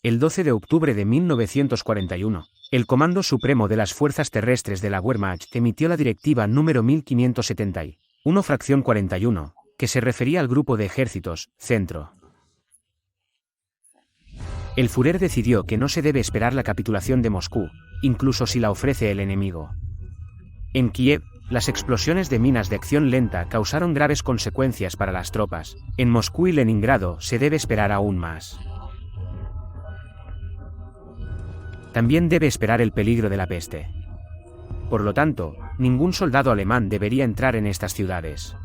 El 12 de octubre de 1941, el Comando Supremo de las Fuerzas Terrestres de la Wehrmacht emitió la Directiva número 1571, fracción 41, que se refería al grupo de ejércitos, Centro. El Führer decidió que no se debe esperar la capitulación de Moscú, incluso si la ofrece el enemigo. En Kiev, las explosiones de minas de acción lenta causaron graves consecuencias para las tropas. En Moscú y Leningrado se debe esperar aún más. También debe esperar el peligro de la peste. Por lo tanto, ningún soldado alemán debería entrar en estas ciudades.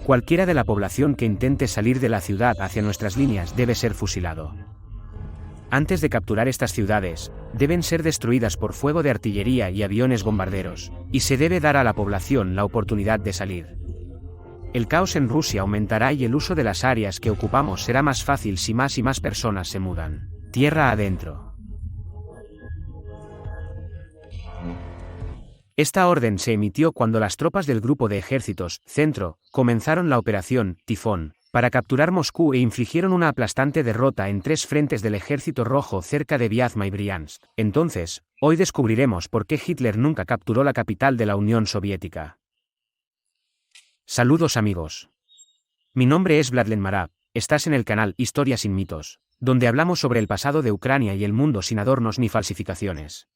Cualquiera de la población que intente salir de la ciudad hacia nuestras líneas debe ser fusilado. Antes de capturar estas ciudades, deben ser destruidas por fuego de artillería y aviones bombarderos, y se debe dar a la población la oportunidad de salir. El caos en Rusia aumentará y el uso de las áreas que ocupamos será más fácil si más y más personas se mudan tierra adentro. Esta orden se emitió cuando las tropas del grupo de ejércitos, Centro, comenzaron la operación Tifón, para capturar Moscú e infligieron una aplastante derrota en 3 frentes del Ejército Rojo cerca de Vyazma y Briansk. Entonces, hoy descubriremos por qué Hitler nunca capturó la capital de la Unión Soviética. Saludos amigos. Mi nombre es Vladlen Marab, estás en el canal Historia sin mitos, donde hablamos sobre el pasado de Ucrania y el mundo sin adornos ni falsificaciones.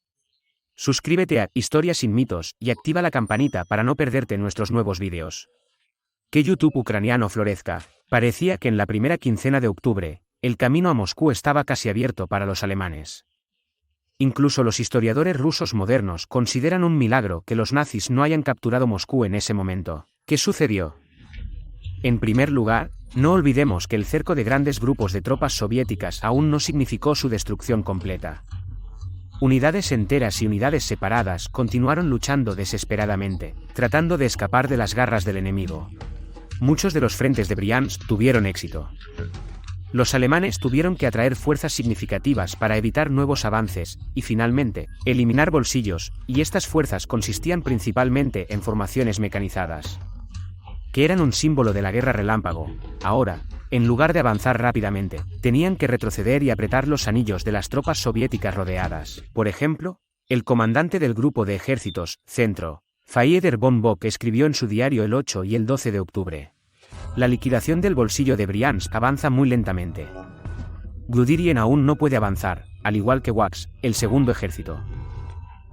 Suscríbete a Historia sin mitos y activa la campanita para no perderte nuestros nuevos vídeos. Que YouTube ucraniano florezca. Parecía que en la primera quincena de octubre, el camino a Moscú estaba casi abierto para los alemanes. Incluso los historiadores rusos modernos consideran un milagro que los nazis no hayan capturado Moscú en ese momento. ¿Qué sucedió? En primer lugar, no olvidemos que el cerco de grandes grupos de tropas soviéticas aún no significó su destrucción completa. Unidades enteras y unidades separadas continuaron luchando desesperadamente, tratando de escapar de las garras del enemigo. Muchos de los frentes de Briansk tuvieron éxito. Los alemanes tuvieron que atraer fuerzas significativas para evitar nuevos avances, y finalmente, eliminar bolsillos, y estas fuerzas consistían principalmente en formaciones mecanizadas, que eran un símbolo de la guerra relámpago. Ahora, en lugar de avanzar rápidamente, tenían que retroceder y apretar los anillos de las tropas soviéticas rodeadas. Por ejemplo, el comandante del grupo de ejércitos, Centro, Fyodor von Bock, escribió en su diario el 8 y el 12 de octubre. La liquidación del bolsillo de Briansk avanza muy lentamente. Guderian aún no puede avanzar, al igual que Wax, el segundo ejército.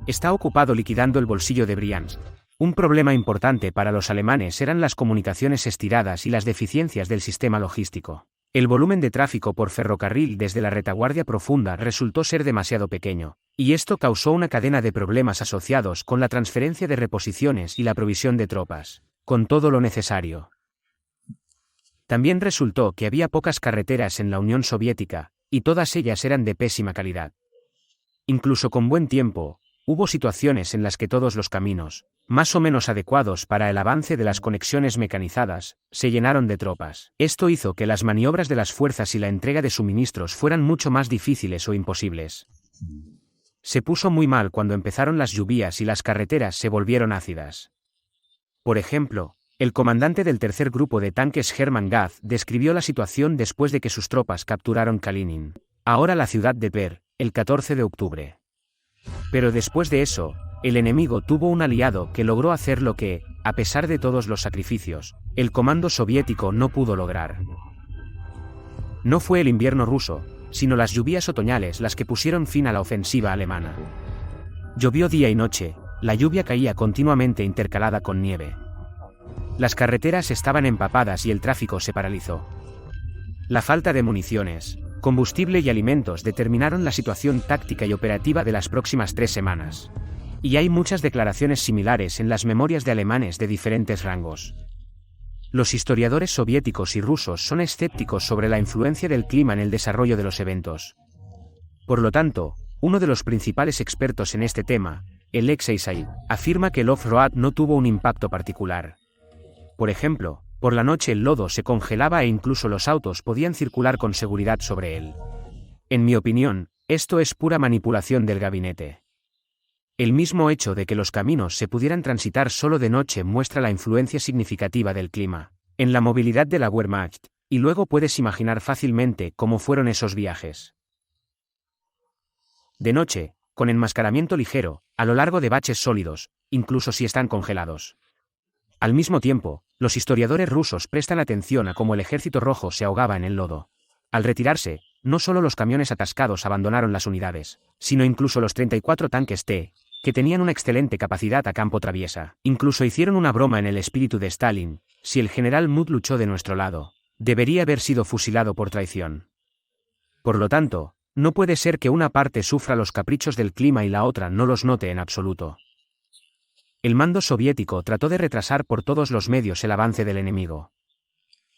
Está ocupado liquidando el bolsillo de Briansk. Un problema importante para los alemanes eran las comunicaciones estiradas y las deficiencias del sistema logístico. El volumen de tráfico por ferrocarril desde la retaguardia profunda resultó ser demasiado pequeño, y esto causó una cadena de problemas asociados con la transferencia de reposiciones y la provisión de tropas, con todo lo necesario. También resultó que había pocas carreteras en la Unión Soviética, y todas ellas eran de pésima calidad. Incluso con buen tiempo, hubo situaciones en las que todos los caminos, más o menos adecuados para el avance de las conexiones mecanizadas, se llenaron de tropas. Esto hizo que las maniobras de las fuerzas y la entrega de suministros fueran mucho más difíciles o imposibles. Se puso muy mal cuando empezaron las lluvias y las carreteras se volvieron ácidas. Por ejemplo, el comandante del tercer grupo de tanques Hermann Gaz describió la situación después de que sus tropas capturaron Kalinin, ahora la ciudad de Tver, el 14 de octubre. Pero después de eso, el enemigo tuvo un aliado que logró hacer lo que, a pesar de todos los sacrificios, el comando soviético no pudo lograr. No fue el invierno ruso, sino las lluvias otoñales las que pusieron fin a la ofensiva alemana. Llovió día y noche, la lluvia caía continuamente intercalada con nieve. Las carreteras estaban empapadas y el tráfico se paralizó. La falta de municiones, combustible y alimentos determinaron la situación táctica y operativa de las próximas 3 semanas. Y hay muchas declaraciones similares en las memorias de alemanes de diferentes rangos. Los historiadores soviéticos y rusos son escépticos sobre la influencia del clima en el desarrollo de los eventos. Por lo tanto, uno de los principales expertos en este tema, Alexei Said, afirma que el off-road no tuvo un impacto particular. Por ejemplo, por la noche el lodo se congelaba e incluso los autos podían circular con seguridad sobre él. En mi opinión, esto es pura manipulación del gabinete. El mismo hecho de que los caminos se pudieran transitar solo de noche muestra la influencia significativa del clima en la movilidad de la Wehrmacht, y luego puedes imaginar fácilmente cómo fueron esos viajes. de noche, con enmascaramiento ligero, a lo largo de baches sólidos, incluso si están congelados. Al mismo tiempo, los historiadores rusos prestan atención a cómo el ejército rojo se ahogaba en el lodo. Al retirarse, no solo los camiones atascados abandonaron las unidades, sino incluso los 34 tanques T, que tenían una excelente capacidad a campo traviesa. Incluso hicieron una broma en el espíritu de Stalin: si el general Mudd luchó de nuestro lado, debería haber sido fusilado por traición. Por lo tanto, no puede ser que una parte sufra los caprichos del clima y la otra no los note en absoluto. El mando soviético trató de retrasar por todos los medios el avance del enemigo.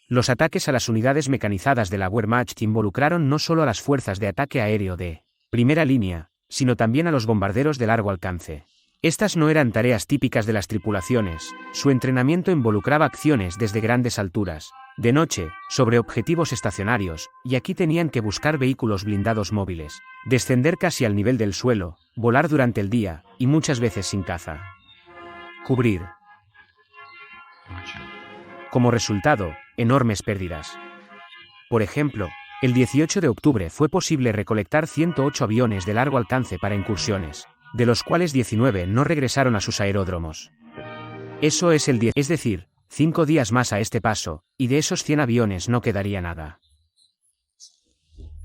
Los ataques a las unidades mecanizadas de la Wehrmacht involucraron no solo a las fuerzas de ataque aéreo de primera línea, sino también a los bombarderos de largo alcance. Estas no eran tareas típicas de las tripulaciones, su entrenamiento involucraba acciones desde grandes alturas, de noche, sobre objetivos estacionarios, y aquí tenían que buscar vehículos blindados móviles, descender casi al nivel del suelo, volar durante el día, y muchas veces sin caza. Cubrir. Como resultado, enormes pérdidas. Por ejemplo, el 18 de octubre fue posible recolectar 108 aviones de largo alcance para incursiones, de los cuales 19 no regresaron a sus aeródromos. Eso es el 10, es decir, 5 días más a este paso, y de esos 100 aviones no quedaría nada.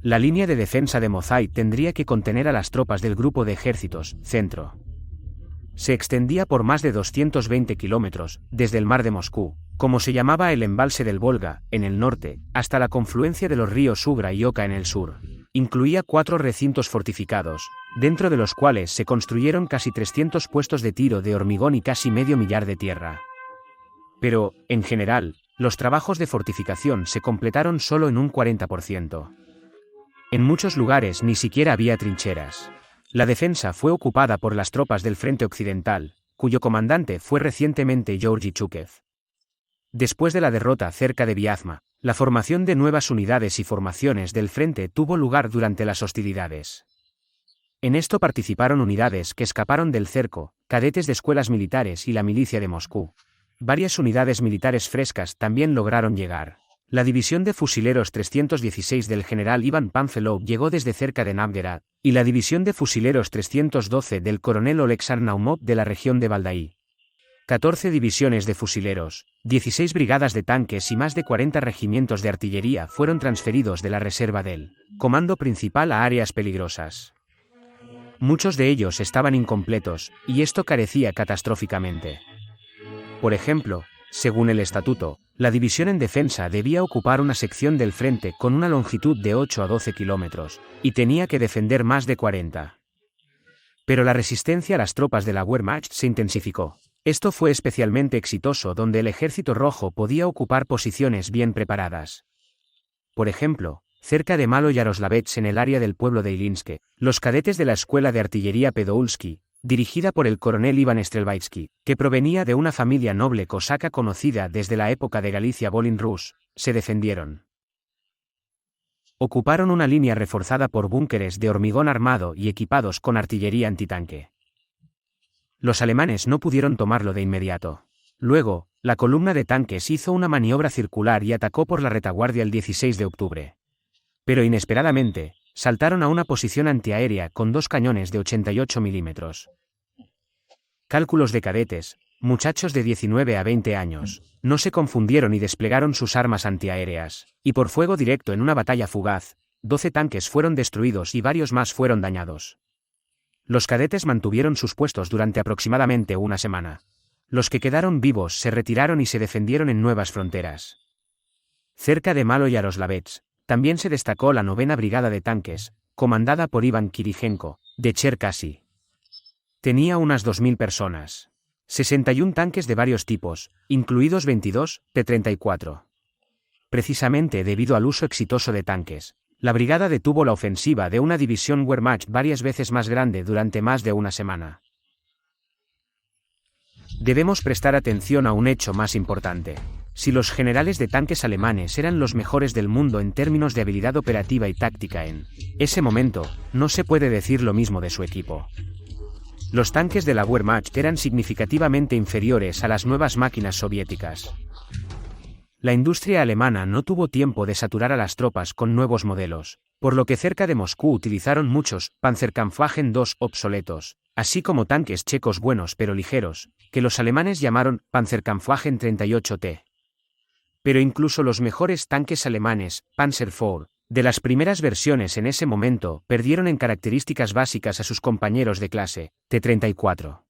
La línea de defensa de Mozhaisk tendría que contener a las tropas del grupo de ejércitos, centro. Se extendía por más de 220 kilómetros, desde el mar de Moscú, como se llamaba el embalse del Volga, en el norte, hasta la confluencia de los ríos Ugra y Oka en el sur. Incluía 4 recintos fortificados, dentro de los cuales se construyeron casi 300 puestos de tiro de hormigón y casi medio millar de tierra. Pero, en general, los trabajos de fortificación se completaron solo en un 40%. En muchos lugares ni siquiera había trincheras. La defensa fue ocupada por las tropas del Frente Occidental, cuyo comandante fue recientemente Georgi Chukev. Después de la derrota cerca de Vyazma, la formación de nuevas unidades y formaciones del frente tuvo lugar durante las hostilidades. En esto participaron unidades que escaparon del cerco, cadetes de escuelas militares y la milicia de Moscú. Varias unidades militares frescas también lograron llegar. La división de fusileros 316 del general Iván Panfelov llegó desde cerca de Novgorod, y la división de fusileros 312 del coronel Oleksandr Naumov de la región de Valdai. 14 divisiones de fusileros, 16 brigadas de tanques y más de 40 regimientos de artillería fueron transferidos de la reserva del comando principal a áreas peligrosas. Muchos de ellos estaban incompletos, y esto carecía catastróficamente. Por ejemplo, según el estatuto, la división en defensa debía ocupar una sección del frente con una longitud de 8 a 12 kilómetros, y tenía que defender más de 40. Pero la resistencia a las tropas de la Wehrmacht se intensificó. Esto fue especialmente exitoso donde el ejército rojo podía ocupar posiciones bien preparadas. Por ejemplo, cerca de Malo-Yaroslavets en el área del pueblo de Ilinske, los cadetes de la escuela de artillería Pedoulsky, dirigida por el coronel Iván Strelbaitsky, que provenía de una familia noble cosaca conocida desde la época de Galicia Volyn-Rus, se defendieron. Ocuparon una línea reforzada por búnkeres de hormigón armado y equipados con artillería antitanque. Los alemanes no pudieron tomarlo de inmediato. Luego, la columna de tanques hizo una maniobra circular y atacó por la retaguardia el 16 de octubre. Pero inesperadamente, saltaron a una posición antiaérea con 2 cañones de 88 milímetros. Cálculos de cadetes, muchachos de 19 a 20 años, no se confundieron y desplegaron sus armas antiaéreas, y por fuego directo en una batalla fugaz, 12 tanques fueron destruidos y varios más fueron dañados. Los cadetes mantuvieron sus puestos durante aproximadamente una semana. Los que quedaron vivos se retiraron y se defendieron en nuevas fronteras. Cerca de Malo-Yaroslavets, también se destacó la 9ª Brigada de Tanques, comandada por Iván Kirijenko, de Cherkasy. Tenía unas 2.000 personas. 61 tanques de varios tipos, incluidos 22 T-34. Precisamente debido al uso exitoso de tanques, la brigada detuvo la ofensiva de una división Wehrmacht varias veces más grande durante más de una semana. Debemos prestar atención a un hecho más importante. Si los generales de tanques alemanes eran los mejores del mundo en términos de habilidad operativa y táctica en ese momento, no se puede decir lo mismo de su equipo. Los tanques de la Wehrmacht eran significativamente inferiores a las nuevas máquinas soviéticas. La industria alemana no tuvo tiempo de saturar a las tropas con nuevos modelos, por lo que cerca de Moscú utilizaron muchos Panzerkampfwagen II obsoletos, así como tanques checos buenos pero ligeros, que los alemanes llamaron Panzerkampfwagen 38T. Pero incluso los mejores tanques alemanes, Panzer IV, de las primeras versiones en ese momento, perdieron en características básicas a sus compañeros de clase, T-34.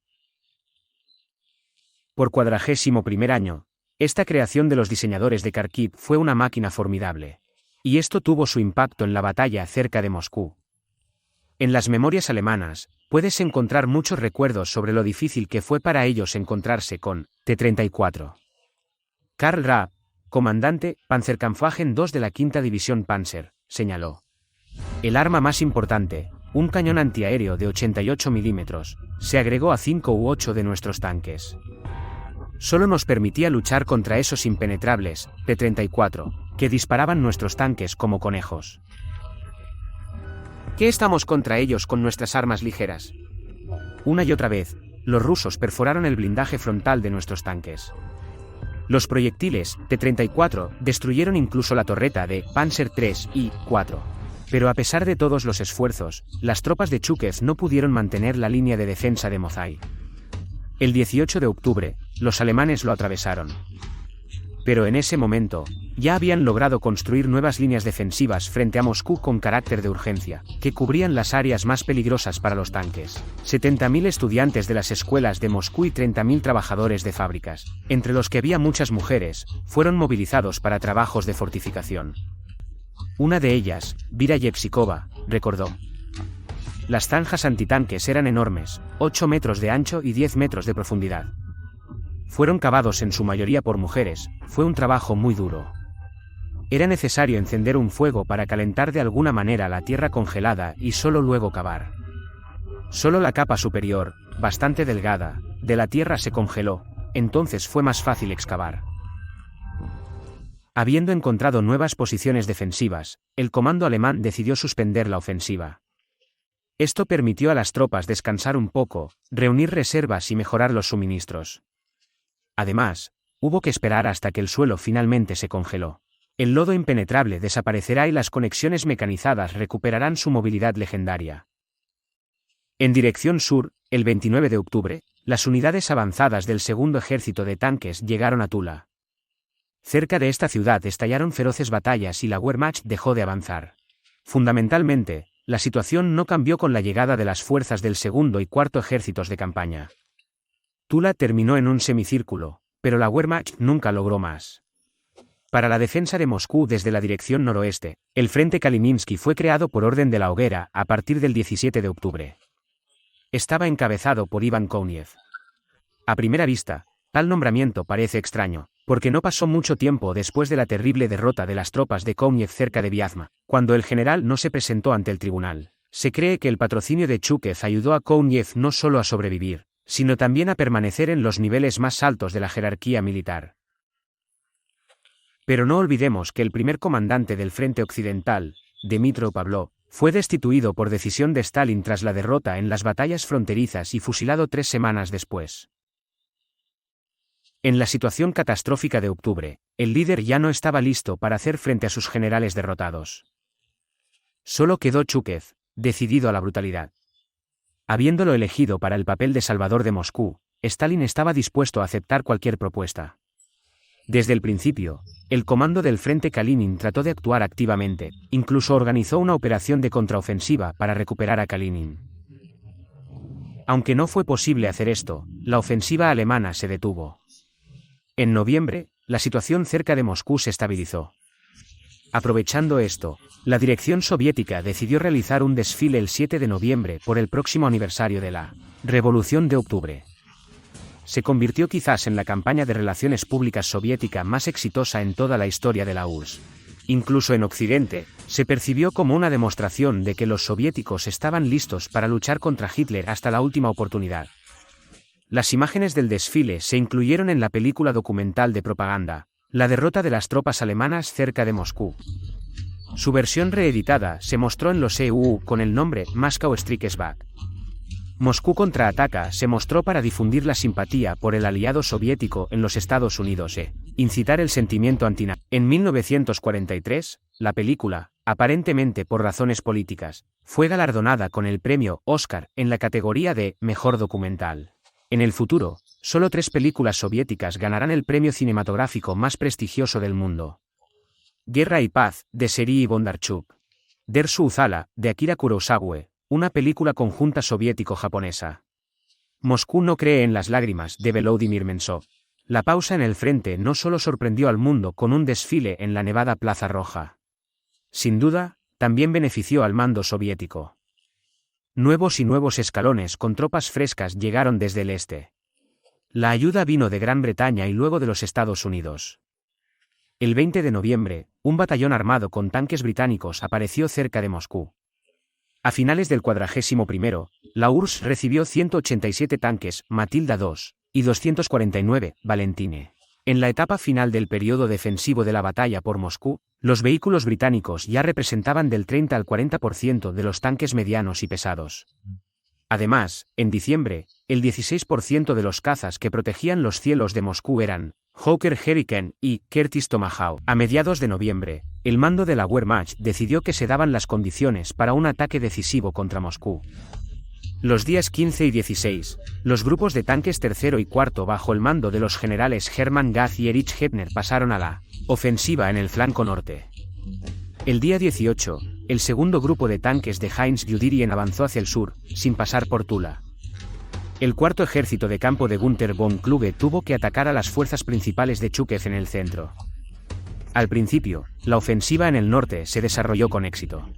Por 41º año, esta creación de los diseñadores de Kharkiv fue una máquina formidable. Y esto tuvo su impacto en la batalla cerca de Moscú. En las memorias alemanas, puedes encontrar muchos recuerdos sobre lo difícil que fue para ellos encontrarse con T-34. Karl Raab, comandante, Panzerkampfwagen II de la 5ª División Panzer, señaló: el arma más importante, un cañón antiaéreo de 88 milímetros, se agregó a 5 u 8 de nuestros tanques. Solo nos permitía luchar contra esos impenetrables, T-34, que disparaban nuestros tanques como conejos. ¿Qué estamos contra ellos con nuestras armas ligeras? Una y otra vez, los rusos perforaron el blindaje frontal de nuestros tanques. Los proyectiles T-34 destruyeron incluso la torreta de Panzer III y IV. Pero a pesar de todos los esfuerzos, las tropas de Chúchev no pudieron mantener la línea de defensa de Mozháy. El 18 de octubre, los alemanes lo atravesaron. Pero en ese momento, ya habían logrado construir nuevas líneas defensivas frente a Moscú con carácter de urgencia, que cubrían las áreas más peligrosas para los tanques. 70.000 estudiantes de las escuelas de Moscú y 30.000 trabajadores de fábricas, entre los que había muchas mujeres, fueron movilizados para trabajos de fortificación. Una de ellas, Vira Yevsikova, recordó: las zanjas antitanques eran enormes, 8 metros de ancho y 10 metros de profundidad. Fueron cavados en su mayoría por mujeres, fue un trabajo muy duro. Era necesario encender un fuego para calentar de alguna manera la tierra congelada y solo luego cavar. Solo la capa superior, bastante delgada, de la tierra se congeló, entonces fue más fácil excavar. Habiendo encontrado nuevas posiciones defensivas, el comando alemán decidió suspender la ofensiva. Esto permitió a las tropas descansar un poco, reunir reservas y mejorar los suministros. Además, hubo que esperar hasta que el suelo finalmente se congeló. El lodo impenetrable desaparecerá y las conexiones mecanizadas recuperarán su movilidad legendaria. En dirección sur, el 29 de octubre, las unidades avanzadas del segundo ejército de tanques llegaron a Tula. Cerca de esta ciudad estallaron feroces batallas y la Wehrmacht dejó de avanzar. Fundamentalmente, la situación no cambió con la llegada de las fuerzas del segundo y cuarto ejércitos de campaña. Tula terminó en un semicírculo, pero la Wehrmacht nunca logró más. Para la defensa de Moscú desde la dirección noroeste, el Frente Kalininsky fue creado por orden de la hoguera a partir del 17 de octubre. Estaba encabezado por Iván Kouniev. A primera vista, tal nombramiento parece extraño, porque no pasó mucho tiempo después de la terrible derrota de las tropas de Kouniev cerca de Vyazma, cuando el general no se presentó ante el tribunal. Se cree que el patrocinio de Chúchev ayudó a Kouniev no solo a sobrevivir, sino también a permanecer en los niveles más altos de la jerarquía militar. Pero no olvidemos que el primer comandante del Frente Occidental, Dmytro Pavlov, fue destituido por decisión de Stalin tras la derrota en las batallas fronterizas y fusilado 3 semanas después. En la situación catastrófica de octubre, el líder ya no estaba listo para hacer frente a sus generales derrotados. Solo quedó Chúchev, decidido a la brutalidad. Habiéndolo elegido para el papel de salvador de Moscú, Stalin estaba dispuesto a aceptar cualquier propuesta. Desde el principio, el comando del Frente Kalinin trató de actuar activamente, incluso organizó una operación de contraofensiva para recuperar a Kalinin. Aunque no fue posible hacer esto, la ofensiva alemana se detuvo. En noviembre, la situación cerca de Moscú se estabilizó. Aprovechando esto, la dirección soviética decidió realizar un desfile el 7 de noviembre por el próximo aniversario de la Revolución de Octubre. Se convirtió quizás en la campaña de relaciones públicas soviética más exitosa en toda la historia de la URSS. Incluso en Occidente, se percibió como una demostración de que los soviéticos estaban listos para luchar contra Hitler hasta la última oportunidad. Las imágenes del desfile se incluyeron en la película documental de propaganda, La derrota de las tropas alemanas cerca de Moscú. Su versión reeditada se mostró en los EUU con el nombre Moscow Strikes Back. Moscú contraataca se mostró para difundir la simpatía por el aliado soviético en los Estados Unidos e incitar el sentimiento antinazi. En 1943, la película aparentemente por razones políticas, fue galardonada con el premio Oscar en la categoría de Mejor Documental. En el futuro, solo 3 películas soviéticas ganarán el premio cinematográfico más prestigioso del mundo. Guerra y Paz, de Serhiy Bondarchuk. Dersu Uzala, de Akira Kurosawa, una película conjunta soviético-japonesa. Moscú no cree en las lágrimas, de Volodymyr Mensov. La pausa en el frente no solo sorprendió al mundo con un desfile en la nevada Plaza Roja. Sin duda, también benefició al mando soviético. Nuevos y nuevos escalones con tropas frescas llegaron desde el este. La ayuda vino de Gran Bretaña y luego de los Estados Unidos. El 20 de noviembre, un batallón armado con tanques británicos apareció cerca de Moscú. A finales del 41º, la URSS recibió 187 tanques Matilda II y 249 Valentine. En la etapa final del periodo defensivo de la batalla por Moscú, los vehículos británicos ya representaban del 30 al 40% de los tanques medianos y pesados. Además, en diciembre, el 16% de los cazas que protegían los cielos de Moscú eran Hawker Hurricane y Curtiss Tomahawk. A mediados de noviembre, el mando de la Wehrmacht decidió que se daban las condiciones para un ataque decisivo contra Moscú. Los días 15 y 16, los grupos de tanques tercero y cuarto bajo el mando de los generales Hermann Gaz y Erich Hettner pasaron a la ofensiva en el flanco norte. El día 18, el segundo grupo de tanques de Heinz Guderian avanzó hacia el sur, sin pasar por Tula. El cuarto ejército de campo de Günther von Kluge tuvo que atacar a las fuerzas principales de Chukev en el centro. Al principio, la ofensiva en el norte se desarrolló con éxito.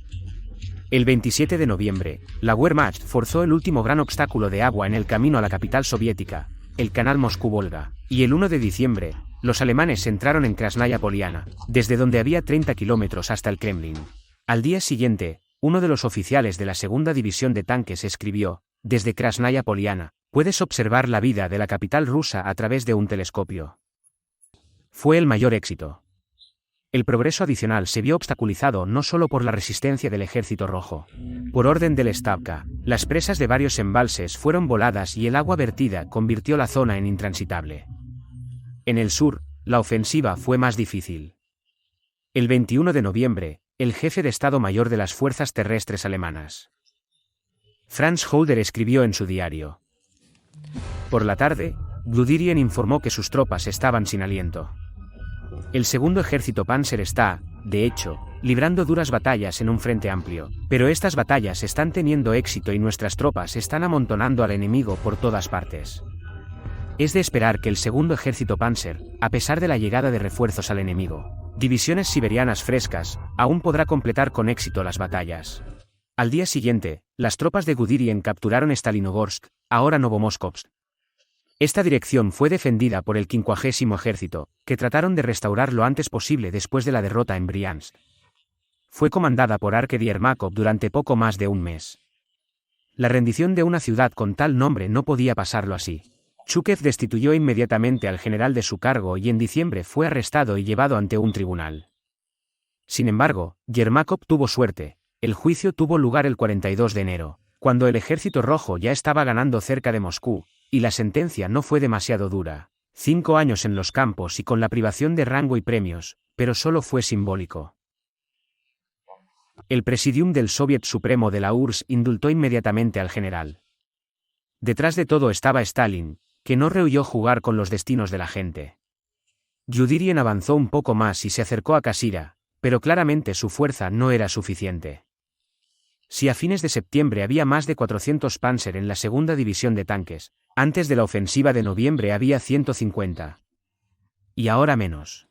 El 27 de noviembre, la Wehrmacht forzó el último gran obstáculo de agua en el camino a la capital soviética, el canal Moscú-Volga, y el 1 de diciembre, los alemanes entraron en Krasnaya Poliana, desde donde había 30 kilómetros hasta el Kremlin. Al día siguiente, uno de los oficiales de la segunda división de tanques escribió: desde Krasnaya Poliana, puedes observar la vida de la capital rusa a través de un telescopio. Fue el mayor éxito. El progreso adicional se vio obstaculizado no solo por la resistencia del Ejército Rojo. Por orden del Stavka, las presas de varios embalses fueron voladas y el agua vertida convirtió la zona en intransitable. En el sur, la ofensiva fue más difícil. El 21 de noviembre, el jefe de Estado Mayor de las Fuerzas Terrestres Alemanas, Franz Halder, escribió en su diario: por la tarde, Guderian informó que sus tropas estaban sin aliento. El segundo ejército Panzer está, de hecho, librando duras batallas en un frente amplio, pero estas batallas están teniendo éxito y nuestras tropas están amontonando al enemigo por todas partes. Es de esperar que el segundo ejército Panzer, a pesar de la llegada de refuerzos al enemigo, divisiones siberianas frescas, aún podrá completar con éxito las batallas. Al día siguiente, las tropas de Guderian capturaron Stalinogorsk, ahora Novomoskovsk. Esta dirección fue defendida por el 50º ejército, que trataron de restaurar lo antes posible después de la derrota en Briansk. Fue comandada por Arkady Ermakov durante poco más de un mes. La rendición de una ciudad con tal nombre no podía pasarlo así. Chukev destituyó inmediatamente al general de su cargo y en diciembre fue arrestado y llevado ante un tribunal. Sin embargo, Yermakov tuvo suerte. El juicio tuvo lugar el 42 de enero, cuando el Ejército Rojo ya estaba ganando cerca de Moscú, y la sentencia no fue demasiado dura. 5 años en los campos y con la privación de rango y premios, pero solo fue simbólico. El Presidium del Soviet Supremo de la URSS indultó inmediatamente al general. Detrás de todo estaba Stalin, que no rehuyó jugar con los destinos de la gente. Guderian avanzó un poco más y se acercó a Kasira, pero claramente su fuerza no era suficiente. Si a fines de septiembre había más de 400 Panzer en la segunda división de tanques, antes de la ofensiva de noviembre había 150. Y ahora menos.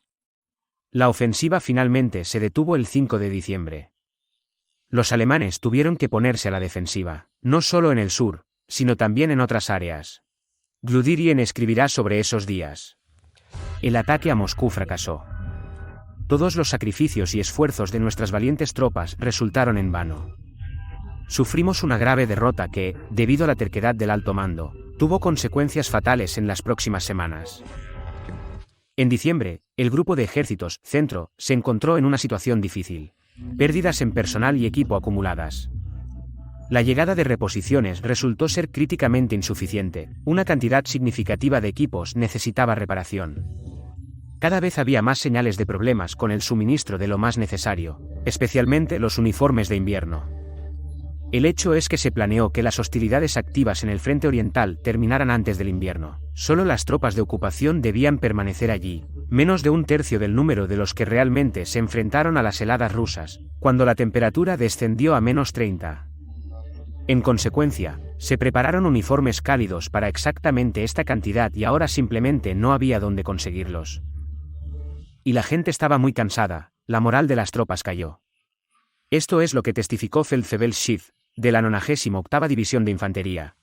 La ofensiva finalmente se detuvo el 5 de diciembre. Los alemanes tuvieron que ponerse a la defensiva, no solo en el sur, sino también en otras áreas. Guderian escribirá sobre esos días: el ataque a Moscú fracasó. Todos los sacrificios y esfuerzos de nuestras valientes tropas resultaron en vano. Sufrimos una grave derrota que, debido a la terquedad del alto mando, tuvo consecuencias fatales en las próximas semanas. En diciembre, el grupo de ejércitos Centro se encontró en una situación difícil. Pérdidas en personal y equipo acumuladas. La llegada de reposiciones resultó ser críticamente insuficiente. Una cantidad significativa de equipos necesitaba reparación. Cada vez había más señales de problemas con el suministro de lo más necesario, especialmente los uniformes de invierno. El hecho es que se planeó que las hostilidades activas en el frente oriental terminaran antes del invierno. Solo las tropas de ocupación debían permanecer allí, menos de un tercio del número de los que realmente se enfrentaron a las heladas rusas, cuando la temperatura descendió a -30. En consecuencia, se prepararon uniformes cálidos para exactamente esta cantidad y ahora simplemente no había dónde conseguirlos. Y la gente estaba muy cansada, la moral de las tropas cayó. Esto es lo que testificó Feldfebel Schiff, de la 98ª División de Infantería.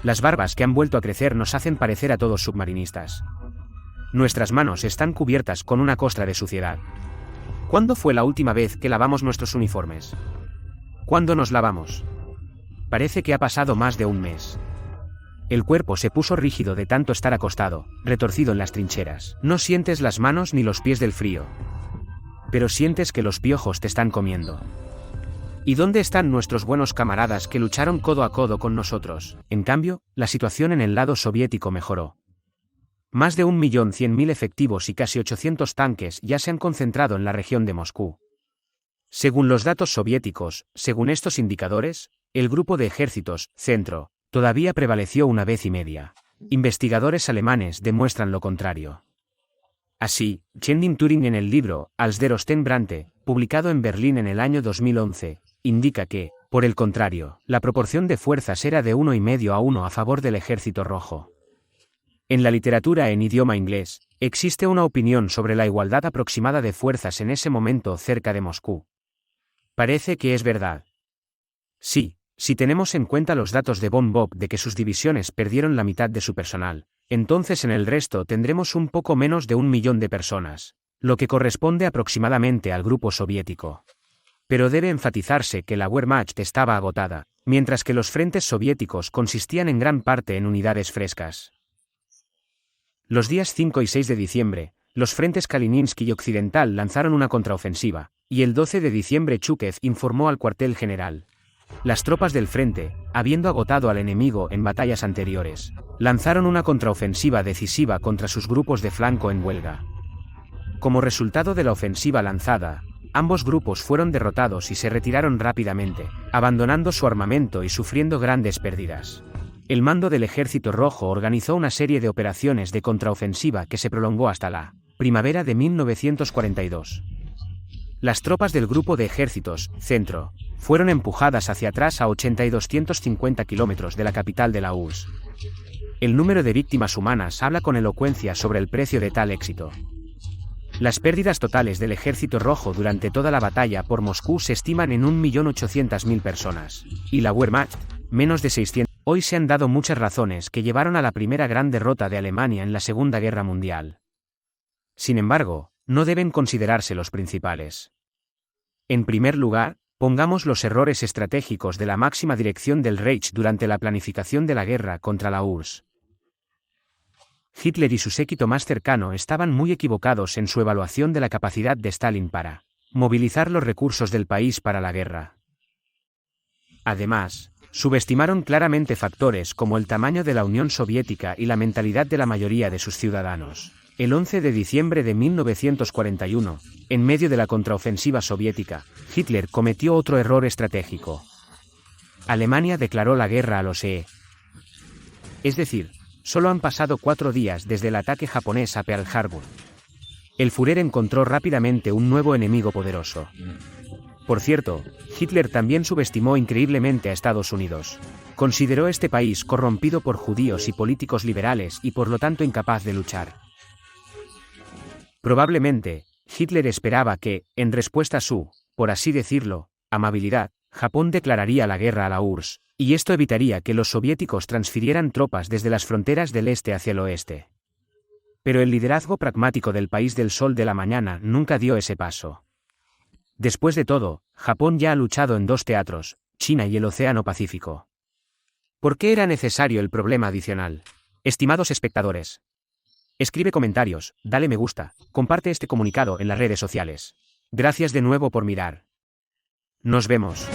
Las barbas que han vuelto a crecer nos hacen parecer a todos submarinistas. Nuestras manos están cubiertas con una costra de suciedad. ¿Cuándo fue la última vez que lavamos nuestros uniformes? ¿Cuándo nos lavamos? Parece que ha pasado más de un mes. El cuerpo se puso rígido de tanto estar acostado, retorcido en las trincheras. No sientes las manos ni los pies del frío. Pero sientes que los piojos te están comiendo. ¿Y dónde están nuestros buenos camaradas que lucharon codo a codo con nosotros? En cambio, la situación en el lado soviético mejoró. Más de 1.100.000 efectivos y casi 800 tanques ya se han concentrado en la región de Moscú. Según los datos soviéticos, según estos indicadores, el grupo de ejércitos, centro, todavía prevaleció una vez y media. Investigadores alemanes demuestran lo contrario. Así, Chendin Turing en el libro Als der Osten brannte, publicado en Berlín en el año 2011, indica que, por el contrario, la proporción de fuerzas era de 1,5 a 1 a favor del Ejército Rojo. En la literatura en idioma inglés, existe una opinión sobre la igualdad aproximada de fuerzas en ese momento cerca de Moscú. Parece que es verdad. Sí, si tenemos en cuenta los datos de von Bock de que sus divisiones perdieron la mitad de su personal, entonces en el resto tendremos un poco menos de 1 millón de personas, lo que corresponde aproximadamente al grupo soviético. Pero debe enfatizarse que la Wehrmacht estaba agotada, mientras que los frentes soviéticos consistían en gran parte en unidades frescas. Los días 5 y 6 de diciembre, los frentes Kalininsky y Occidental lanzaron una contraofensiva, y el 12 de diciembre Chukev informó al cuartel general. Las tropas del frente, habiendo agotado al enemigo en batallas anteriores, lanzaron una contraofensiva decisiva contra sus grupos de flanco en Huelga. Como resultado de la ofensiva lanzada, ambos grupos fueron derrotados y se retiraron rápidamente, abandonando su armamento y sufriendo grandes pérdidas. El mando del Ejército Rojo organizó una serie de operaciones de contraofensiva que se prolongó hasta la primavera de 1942. Las tropas del grupo de ejércitos, centro, fueron empujadas hacia atrás a 80 y 250 kilómetros de la capital de la URSS. El número de víctimas humanas habla con elocuencia sobre el precio de tal éxito. Las pérdidas totales del Ejército Rojo durante toda la batalla por Moscú se estiman en 1.800.000 personas, y la Wehrmacht, menos de 600. Hoy se han dado muchas razones que llevaron a la primera gran derrota de Alemania en la Segunda Guerra Mundial. Sin embargo, no deben considerarse los principales. En primer lugar, pongamos los errores estratégicos de la máxima dirección del Reich durante la planificación de la guerra contra la URSS. Hitler y su séquito más cercano estaban muy equivocados en su evaluación de la capacidad de Stalin para movilizar los recursos del país para la guerra. Además, subestimaron claramente factores como el tamaño de la Unión Soviética y la mentalidad de la mayoría de sus ciudadanos. El 11 de diciembre de 1941, en medio de la contraofensiva soviética, Hitler cometió otro error estratégico. Alemania declaró la guerra a los EE. Es decir, solo han pasado 4 días desde el ataque japonés a Pearl Harbor. El Führer encontró rápidamente un nuevo enemigo poderoso. Por cierto, Hitler también subestimó increíblemente a Estados Unidos. Consideró este país corrompido por judíos y políticos liberales y por lo tanto incapaz de luchar. Probablemente, Hitler esperaba que, en respuesta a su, por así decirlo, amabilidad, Japón declararía la guerra a la URSS, y esto evitaría que los soviéticos transfirieran tropas desde las fronteras del este hacia el oeste. Pero el liderazgo pragmático del país del sol de la mañana nunca dio ese paso. Después de todo, Japón ya ha luchado en 2 teatros, China y el Océano Pacífico. ¿Por qué era necesario el problema adicional? Estimados espectadores, escribe comentarios, dale me gusta, comparte este comunicado en las redes sociales. Gracias de nuevo por mirar. Nos vemos.